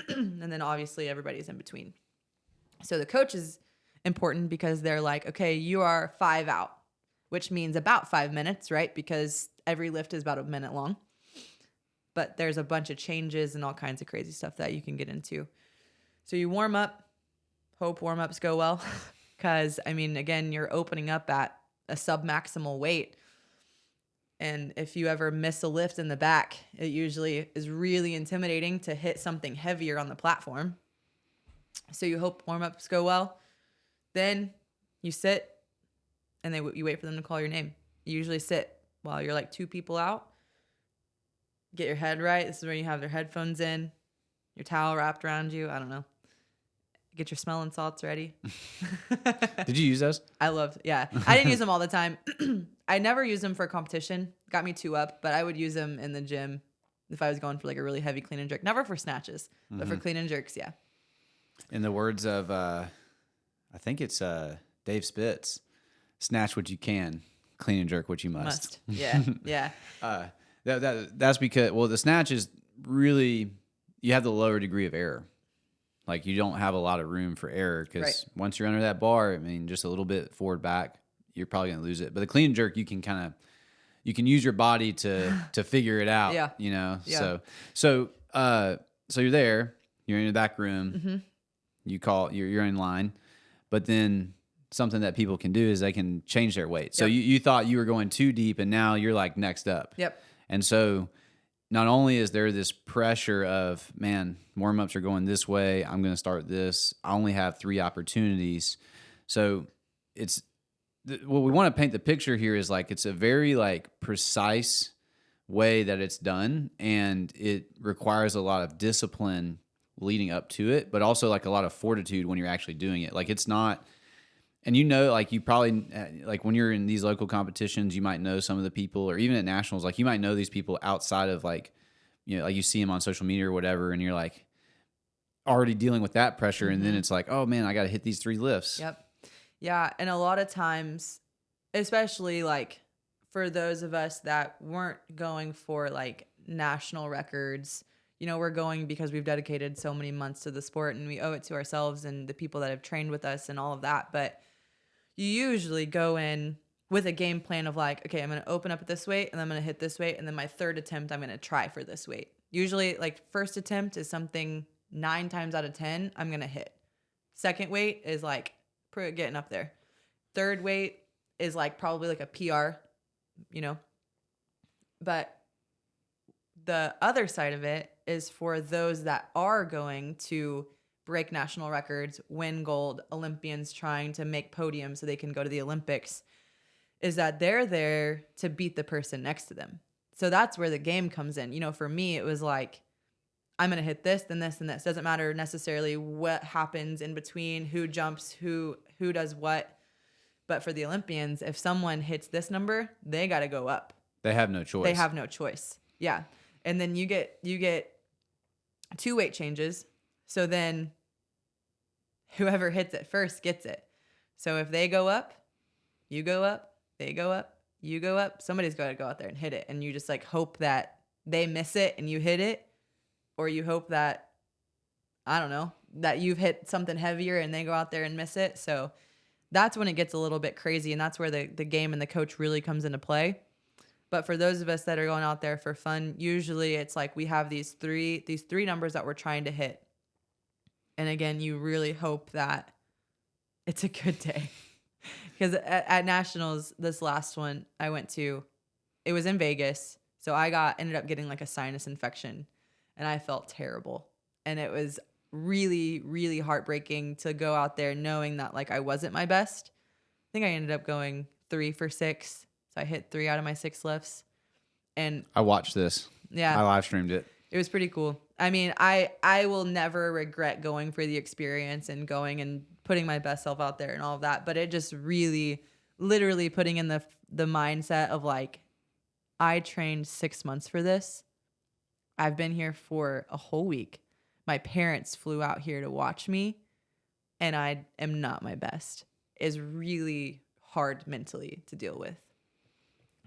And then obviously everybody's in between. So the coach is important because they're like, okay, you are 5 out, which means about 5 minutes, right? Because every lift is about a minute long. But there's a bunch of changes and all kinds of crazy stuff that you can get into. So you warm up, hope warm-ups go well. Because, I mean, again, you're opening up at a sub-maximal weight. And if you ever miss a lift in the back, it usually is really intimidating to hit something heavier on the platform. So you hope warm-ups go well. Then you sit, and you wait for them to call your name. You usually sit while you're like 2 people out. Get your head right. This is where you have their headphones in, your towel wrapped around you. I don't know. Get your smelling salts ready. Did you use those? Yeah. I didn't use them all the time. I never used them for competition. Got me 2 up, but I would use them in the gym if I was going for like a really heavy clean and jerk. Never for snatches, but for clean and jerks, yeah. In the words of, I think it's Dave Spitz, snatch what you can, clean and jerk what you must. Yeah, yeah. That's because, well, the snatch is really, you have the lower degree of error. Like, you don't have a lot of room for error, because once you're under that bar, I mean, just a little bit forward back, you're probably going to lose it. But the clean and jerk, you can use your body to figure it out. Yeah. You know. Yeah. So you're there, you're in the back room, you're in line, but then something that people can do is they can change their weight. So you thought you were going too deep, and now you're like next up. Yep. And so not only is there this pressure of, man, warm-ups are going this way, I'm going to start this, I only have 3 opportunities. So it's what we want to paint the picture here is like, it's a very like precise way that it's done, and it requires a lot of discipline leading up to it, but also like a lot of fortitude when you're actually doing it. Like, it's not, and like you probably, like when you're in these local competitions, you might know some of the people, or even at nationals, like you might know these people outside of like, you know, like you see them on social media or whatever, and you're like already dealing with that pressure. And then it's like, oh man, I got to hit these 3 lifts. Yep. Yeah. And a lot of times, especially like for those of us that weren't going for like national records, you know, we're going because we've dedicated so many months to the sport, and we owe it to ourselves and the people that have trained with us and all of that. But you usually go in with a game plan of like, okay, I'm going to open up at this weight, and then I'm going to hit this weight, and then my 3rd attempt, I'm going to try for this weight. Usually, like, first attempt is something 9 times out of 10 I'm going to hit. Second weight is like getting up there. 3rd weight is like probably like a PR, you know. But the other side of it is for those that are going to break national records, win gold, Olympians trying to make podiums so they can go to the Olympics, is that they're there to beat the person next to them. So that's where the game comes in. You know, for me, it was like, I'm going to hit this, then this, and this. Doesn't matter necessarily what happens in between, who jumps, who does what. But for the Olympians, if someone hits this number, they got to go up. They have no choice. They have no choice. Yeah. And then you get 2 weight changes. So then whoever hits it first gets it. So if they go up, you go up, they go up, you go up, somebody's got to go out there and hit it. And you just like hope that they miss it and you hit it, or you hope that, I don't know, that you've hit something heavier and they go out there and miss it. So that's when it gets a little bit crazy. And that's where the game and the coach really comes into play. But for those of us that are going out there for fun, usually it's like we have these three numbers that we're trying to hit. And again, you really hope that it's a good day. Because at nationals, this last one I went to, it was in Vegas. So I ended up getting like a sinus infection and I felt terrible. And it was really, really heartbreaking to go out there knowing that like I wasn't my best. I think I ended up going 3 for 6. So I hit 3 out of my 6 lifts. And I watched this. Yeah. I live streamed it. It was pretty cool. I mean, I will never regret going for the experience and going and putting my best self out there and all of that. But it just really, literally putting in the mindset of like, I trained 6 months for this. I've been here for a whole week. My parents flew out here to watch me, and I am not my best. Is really hard mentally to deal with.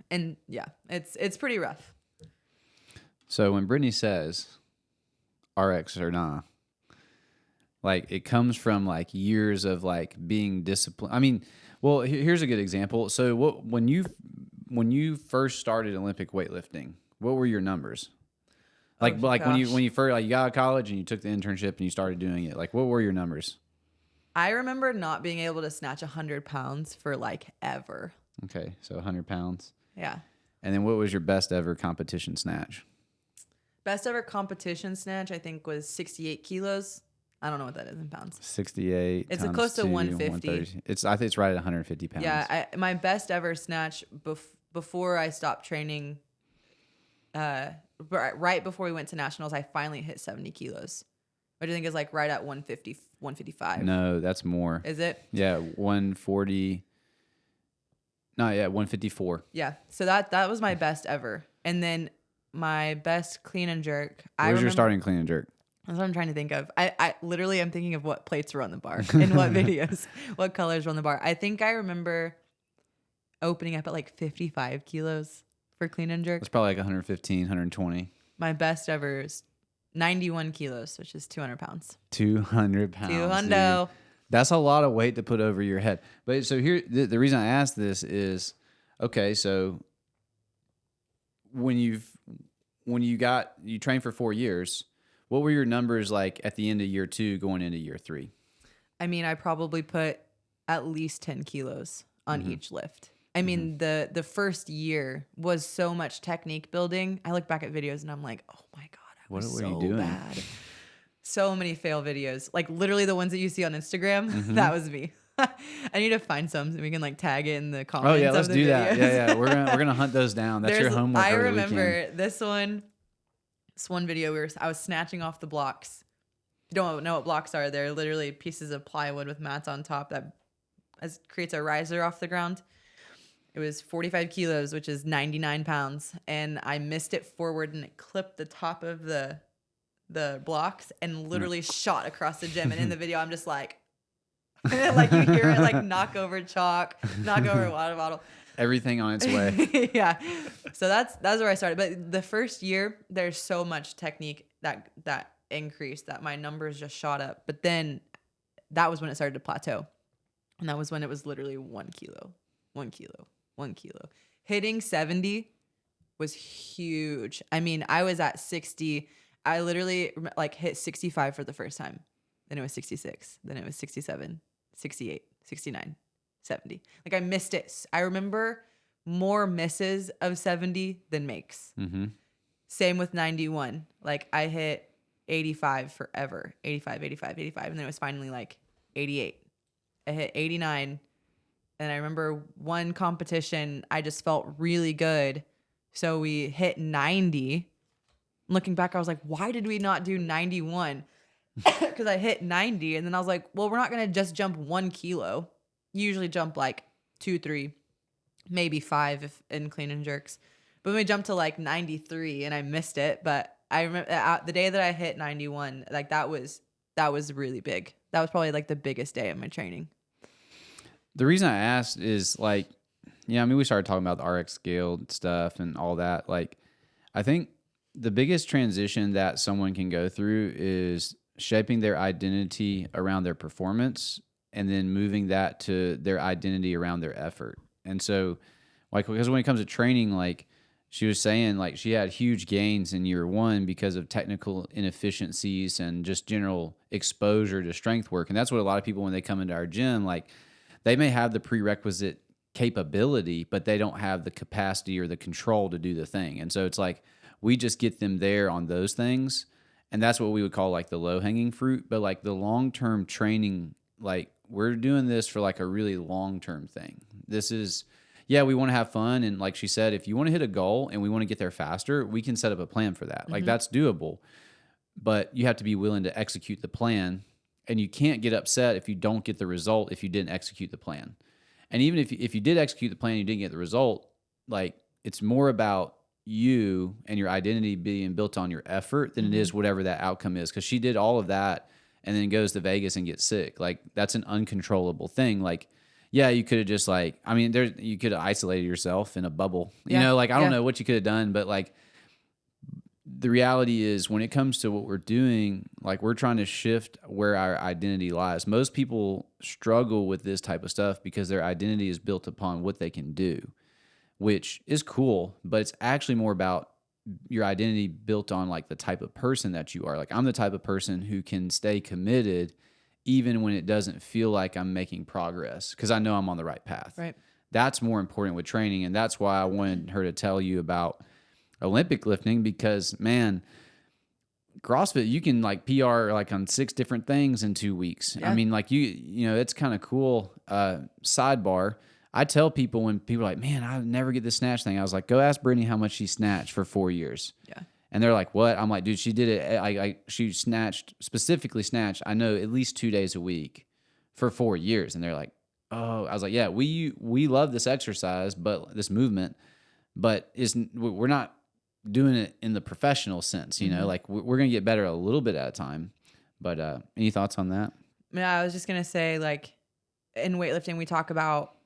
And yeah, it's pretty rough. So when Brittany says RX or nah, like it comes from like years of like being disciplined. I mean, well, here's a good example. So when you first started Olympic weightlifting, what were your numbers? Like when you first like you got out of college and you took the internship and you started doing it, like what were your numbers? I remember not being able to snatch 100 pounds for like ever. Okay, so 100 pounds. Yeah. And then what was your best ever competition snatch? Best ever competition snatch, I think, was 68 kilos. I don't know what that is in pounds. 68. It's close to 150. I think it's right at 150 pounds. Yeah, my best ever snatch before I stopped training, right before we went to nationals, I finally hit 70 kilos. Which I think is like right at 150, 155. No, that's more. Is it? Yeah, 140. No, yeah, 154. Yeah, so that was my best ever. And then my best clean and jerk. Where's your starting clean and jerk? That's what I'm trying to think of. I literally am thinking of what plates were on the bar and what videos, what colors were on the bar. I think I remember opening up at like 55 kilos for clean and jerk. It's probably like 115, 120. My best ever is 91 kilos, which is 200 pounds. 200 pounds. 200. That's a lot of weight to put over your head. But so here, the reason I asked this is, okay, so when you trained for 4 years, what were your numbers like at the end of year 2 going into year 3? I mean, I probably put at least 10 kilos on each lift. I mean, the first year was so much technique building. I look back at videos and I'm like, oh my God, I was so bad. So many fail videos, like literally the ones that you see on Instagram. That was me. I need to find some so we can like tag it in the comments. Oh yeah, let's do that. Videos. Yeah, we're gonna hunt those down. That's your homework. I over the remember weekend. this one video I was snatching off the blocks. If you don't know what blocks are, they're literally pieces of plywood with mats on top that creates a riser off the ground. It was 45 kilos, which is 99 pounds, and I missed it forward and it clipped the top of the blocks and literally shot across the gym. And in the video, I'm just like, like you hear it like knock over chalk, knock over a water bottle. Everything on its way. Yeah. So that's where I started. But the first year, there's so much technique that increased that my numbers just shot up. But then that was when it started to plateau. And that was when it was literally 1 kilo, 1 kilo, 1 kilo. Hitting 70 was huge. I mean, I was at 60. I literally like hit 65 for the first time. Then it was 66. Then it was 67, 68, 69, 70. Like I missed it. I remember more misses of 70 than makes. Mm-hmm. Same with 91. Like I hit 85 forever. 85, 85, 85. And then it was finally like 88. I hit 89. And I remember one competition, I just felt really good. So we hit 90. Looking back, I was like, why did we not do 91? Because I hit 90. And then I was like, well, we're not going to just jump 1 kilo. You usually jump like 2, 3, maybe 5 if in clean and jerks. But when we jumped to like 93 and I missed it. But I remember the day that I hit 91, like that was really big. That was probably like the biggest day of my training. The reason I asked is like, yeah, I mean, we started talking about the RX scale stuff and all that. Like, I think the biggest transition that someone can go through is shaping their identity around their performance and then moving that to their identity around their effort. And so, like, because when it comes to training, like she was saying, like she had huge gains in year 1 because of technical inefficiencies and just general exposure to strength work. And that's what a lot of people, when they come into our gym, like they may have the prerequisite capability, but they don't have the capacity or the control to do the thing. And so it's like, we just get them there on those things. And that's what we would call like the low hanging fruit. But like the long-term training, like we're doing this for like a really long-term thing. This is, yeah, we want to have fun. And like she said, if you want to hit a goal and we want to get there faster, we can set up a plan for that. Like that's doable, but you have to be willing to execute the plan. And you can't get upset if you don't get the result if you didn't execute the plan. And even if you did execute the plan and you didn't get the result, like it's more about you and your identity being built on your effort than it is whatever that outcome is. Because she did all of that and then goes to Vegas and gets sick. Like that's an uncontrollable thing. Like, yeah, you could have just like, I mean, you could have isolated yourself in a bubble. You know, like I don't know what you could have done, but like the reality is when it comes to what we're doing, like we're trying to shift where our identity lies. Most people struggle with this type of stuff because their identity is built upon what they can do, which is cool, but it's actually more about your identity built on like the type of person that you are. Like I'm the type of person who can stay committed even when it doesn't feel like I'm making progress because I know I'm on the right path. Right. That's more important with training. And that's why I wanted her to tell you about Olympic lifting because, man, CrossFit, you can like PR like on 6 different things in 2 weeks. Yeah. I mean, like you know, it's kind of cool. Sidebar. I tell people when people are like, man, I never get this snatch thing. I was like, go ask Brittany how much she snatched for 4 years. Yeah. And they're like, what? I'm like, dude, she did it. She specifically snatched, I know, at least 2 days a week for 4 years. And they're like, oh, I was like, yeah, we love this exercise, but this movement, but we're not doing it in the professional sense, you know, like we're going to get better a little bit at a time. But any thoughts on that? Yeah, I was just going to say, like, in weightlifting, we talk about,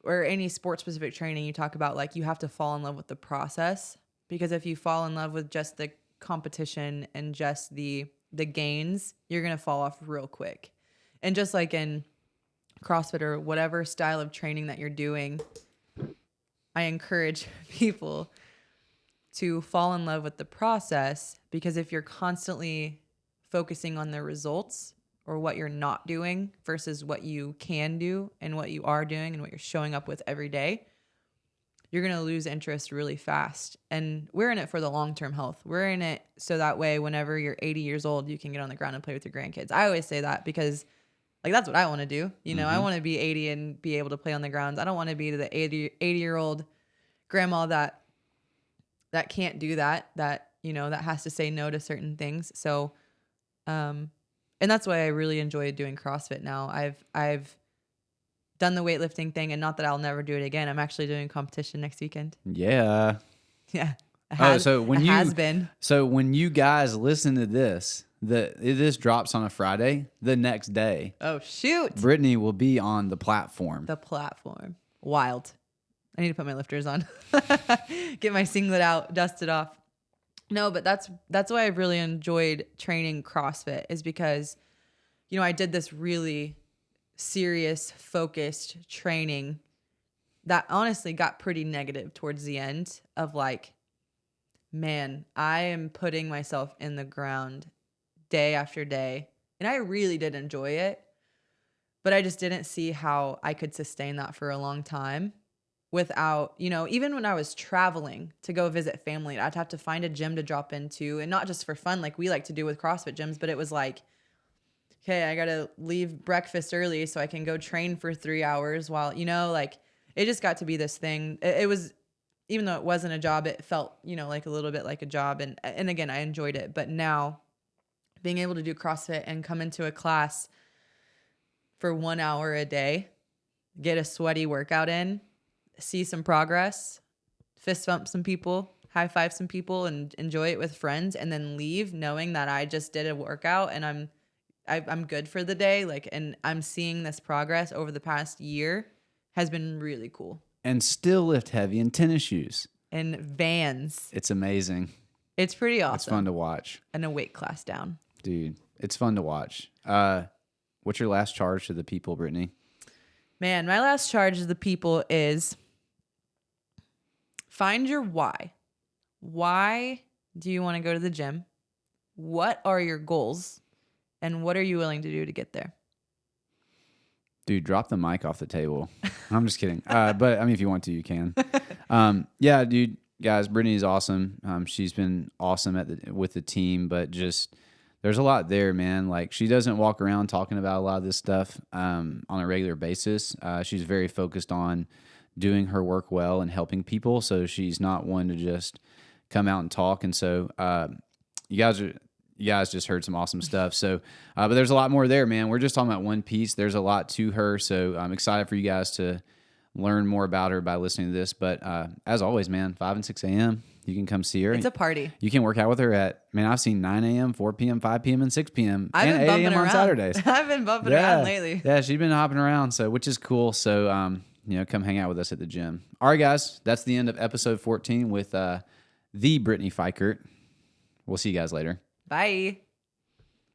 or any sport-specific training, you talk about, like, you have to fall in love with the process. Because if you fall in love with just the competition and just the gains, you're going to fall off real quick. And just like in CrossFit or whatever style of training that you're doing, I encourage people to fall in love with the process, because if you're constantly focusing on the results or what you're not doing versus what you can do and what you are doing and what you're showing up with every day, you're going to lose interest really fast. And we're in it for the long-term health. We're in it so that way whenever you're 80 years old, you can get on the ground and play with your grandkids. I always say that because like that's what I want to do. You know, I want to be 80 and be able to play on the grounds. I don't want to be the 80-year-old grandma that can't do that, you know, that has to say no to certain things. So, and that's why I really enjoy doing CrossFit now. I've done the weightlifting thing, and not that I'll never do it again. I'm actually doing competition next weekend. Yeah. Yeah. So when you guys listen to this, this drops on a Friday, the next day. Oh, shoot. Brittany will be on the platform. Wild. I need to put my lifters on, get my singlet out, dust it off. No, but that's why I've really enjoyed training CrossFit, is because, you know, I did this really serious, focused training that honestly got pretty negative towards the end of like, man, I am putting myself in the ground day after day. And I really did enjoy it, but I just didn't see how I could sustain that for a long time. without, even when I was traveling to go visit family, I'd have to find a gym to drop into, and not just for fun like we like to do with CrossFit gyms, but it was like, okay, I got to leave breakfast early so I can go train for 3 hours while, like it just got to be this thing. It was, even though it wasn't a job, it felt, like a little bit like a job. And again, I enjoyed it. But now being able to do CrossFit and come into a class for 1 hour a day, get a sweaty workout in, see some progress, fist bump some people, high five some people, and enjoy it with friends, and then leave knowing that I just did a workout and I'm good for the day. Like, and I'm seeing this progress over the past year has been really cool. And still lift heavy in tennis shoes. And Vans. It's amazing. It's pretty awesome. It's fun to watch. And a weight class down. Dude, it's fun to watch. What's your last charge to the people, Brittany? Man, my last charge to the people is find your why. Why do you want to go to the gym? What are your goals? And what are you willing to do to get there? Dude, drop the mic off the table. I'm just kidding. But I mean, if you want to, you can. Yeah, dude, guys, Brittany's awesome. She's been awesome with the team, but just there's a lot there, man. Like, she doesn't walk around talking about a lot of this stuff on a regular basis. She's very focused on doing her work well and helping people. So she's not one to just come out and talk. And so you guys just heard some awesome stuff. So, but there's a lot more there, man. We're just talking about one piece. There's a lot to her. So I'm excited for you guys to learn more about her by listening to this. But as always, man, 5 and 6 a.m., you can come see her. It's a party. You can work out with her I've seen 9 a.m., 4 p.m., 5 p.m., and 6 p.m. and 8 a.m. on Saturdays. I've been bumping around lately. Yeah, she's been hopping around, so which is cool. So, come hang out with us at the gym. All right, guys, that's the end of episode 14 with the Brittany Fikert. We'll see you guys later. Bye.